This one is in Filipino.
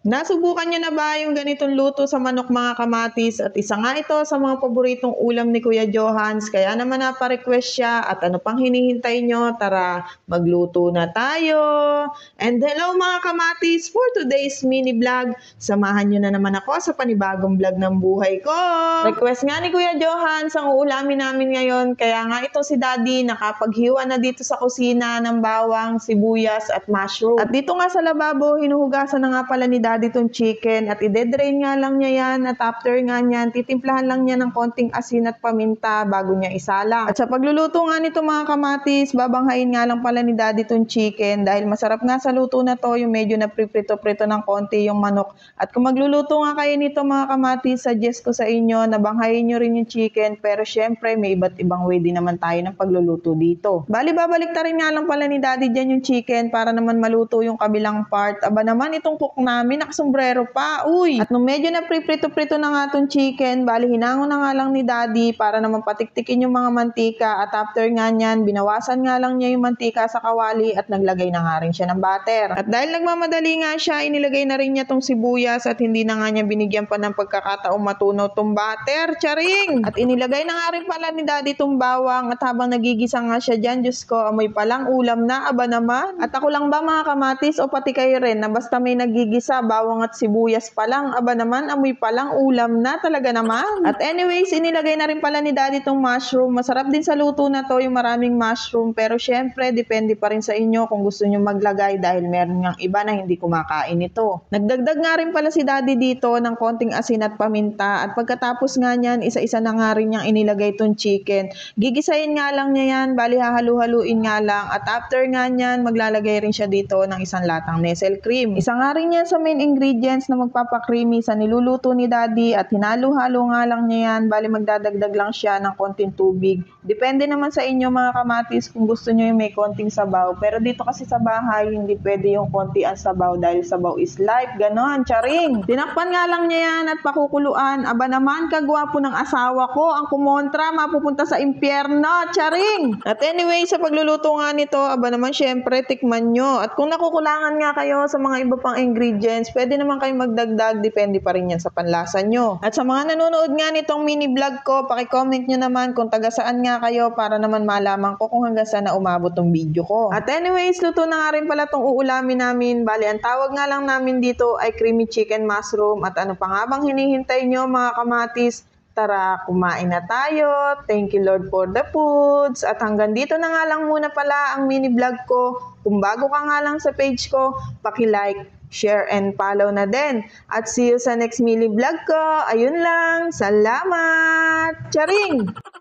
Nasubukan niyo na ba yung ganitong luto sa manok mga kamatis? At isa nga ito sa mga paboritong ulam ni Kuya Johans. Kaya naman napa-request siya. At ano pang hinihintay nyo? Tara, magluto na tayo! And hello mga kamatis! For today's mini vlog, samahan nyo na naman ako sa panibagong vlog ng buhay ko. Request nga ni Kuya Johans ang uulamin namin ngayon. Kaya nga ito si Daddy nakapaghiwa na dito sa kusina ng bawang, sibuyas at mushroom. At dito nga sa lababo, hinuhugasan na nga pala ni Daddy ditong chicken at i-drain nga lang niya yan at after nga niyan, titimplahan lang niya ng konting asin at paminta bago niya isalang. At sa pagluluto nga nito mga kamatis, babanghain nga lang pala ni Daddy itong chicken dahil masarap nga sa luto na to yung medyo na prito-prito ng konti yung manok. At kung magluluto nga kayo nito mga kamatis, suggest ko sa inyo na banghain nyo rin yung chicken pero syempre may iba't ibang way din naman tayo ng pagluluto dito. Bali babalik ta rin nga lang pala ni Daddy dyan yung chicken para naman maluto yung kabilang part. Aba naman itong cook namin nakasombrero pa, uy! At nung medyo na prito-prito na nga itong chicken, bali hinangon na nga lang ni Daddy para naman patiktikin yung mga mantika at after nga niyan, binawasan nga lang niya yung mantika sa kawali at naglagay na nga rin siya ng butter. At dahil nagmamadali nga siya, inilagay na rin niya tong sibuyas at hindi na nga niya binigyan pa ng pagkakataong matunaw tong butter, charing! At inilagay na nga rin pala ni Daddy tong bawang at habang nagigisa nga siya dyan, Diyos ko, amoy palang ulam na, aba naman. At ako lang ba mga kamatis o pati kayo rin na basta may nagigisa, bawang at sibuyas pa lang, aba naman, amoy pa lang, ulam na talaga naman. At anyways, inilagay na rin pala ni Daddy itong mushroom. Masarap din sa luto na to yung maraming mushroom, pero syempre, depende pa rin sa inyo kung gusto nyo maglagay dahil meron ngang iba na hindi kumakain ito. Nagdagdag nga rin pala si Daddy dito ng konting asin at paminta at pagkatapos nga niyan, isa-isa na nga rin niyang inilagay itong chicken. Gigisayin nga lang niya yan, bali hahalu-haluin nga lang at after nga niyan, maglalagay rin siya dito ng isang latang Nestle cream. Isa nga rin yan sa main ingredients na magpapakreamy sa niluluto ni Daddy at hinalo-halo nga lang niya yan. Bali magdadagdag lang siya ng konting tubig. Depende naman sa inyo mga kamatis kung gusto nyo yung may konting sabaw. Pero dito kasi sa bahay, hindi pwede yung konti ang sabaw dahil sabaw is life. Ganon, charing! Tinakpan nga lang niya yan at pakukuluan. Aba naman, kagwapo ng asawa ko. Ang kumontra, mapupunta sa impyerno. Charing! At anyway, sa pagluluto nga nito, aba naman syempre, tikman nyo. At kung nakukulangan nga kayo sa mga iba pang ingredients, pwede naman kayo magdagdag, depende pa rin yan sa panlasa nyo. At sa mga nanonood nga nitong mini vlog ko, paki-comment nyo naman kung taga saan nga kayo para naman malaman ko kung hanggang saan na umabot tong video ko. At anyways, luto na nga rin pala tong uulamin namin. Bali, ang tawag nga lang namin dito ay creamy chicken mushroom. At ano pa nga bang hinihintay nyo mga kamatis? Tara, kumain na tayo. Thank you Lord for the foods. At hanggang dito na nga lang muna pala ang mini vlog ko. Kung bago ka nga lang sa page ko, paki-like, share, and follow na din. At see you sa next mini vlog ko. Ayun lang. Salamat! Charing!